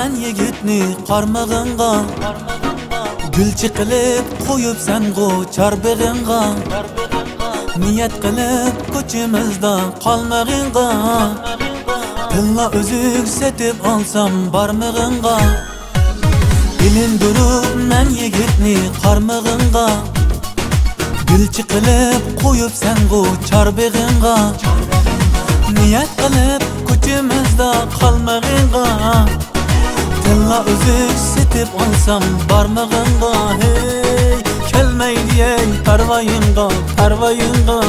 men yigitni qarmag'inga, gulchi qilib qo'yibsan-ku charbig'inga. Niyat qilib ko'chimizda qolmag'inga, tilla o'zuk setib olsam barmig'inga. Ilindirib men yigitni qarmag'inga, gulchi qilib qo'yibsan-ku charbig'inga. Niyat qilib ko'chimizda qolmag'inga, tilla o'zuk setib olsam barmig'inga. Hey, kelmaydi ey parvoyinga, parvoyinga.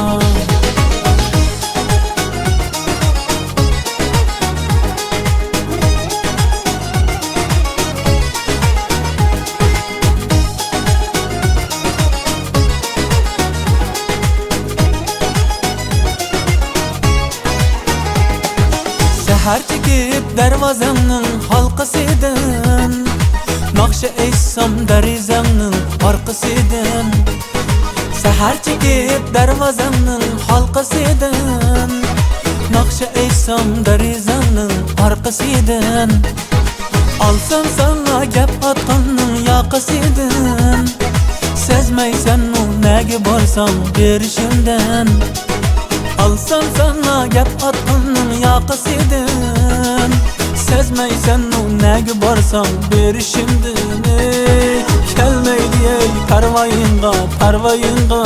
Sahar çekip darvozamning halqasidan, naqsha aytsam darizamning orqasidan. Sahar çekip darvozamning halqasidan, naqsha aytsam darizamning orqasidan. Alsam sana gap atqanning yoqasidan, sezmaysan-ku nega borsam berishimdan. Alsam sana gap atqanning yoqasidan, sezmaysan-ku nega borsam berishimdan. Ey, kelmaydi ey parvoyinga, parvoyinga.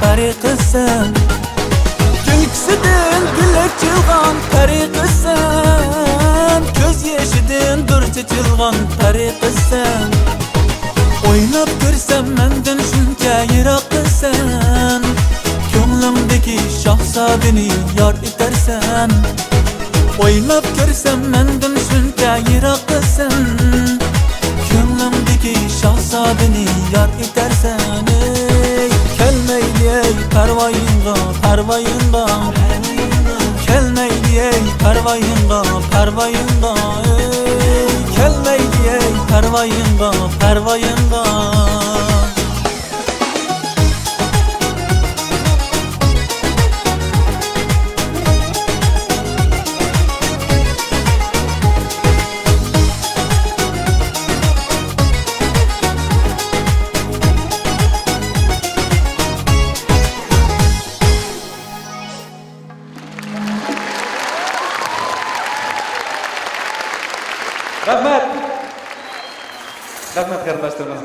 Tariqısan, gülkisidan gül açılgan tariqısan, göz yaşıdan dur çaçılgan tariqısan. Oynab ko'rsam mendan shuncha yiroqsan, ko'nglimdagi shahzodani yor etarsan. Oynab ko'rsam mendan shuncha yiroqsan, ko'nglimdagi shahzodani yor etarsan. Kelmaydi ey parvoyinga, parvoyinga. Kelmaydi ey parvoyinga, parvoyinga. Kelmaydi ey parvoyinga, parvoyinga. Rahmat. Rahmat qarindoshlarimiz.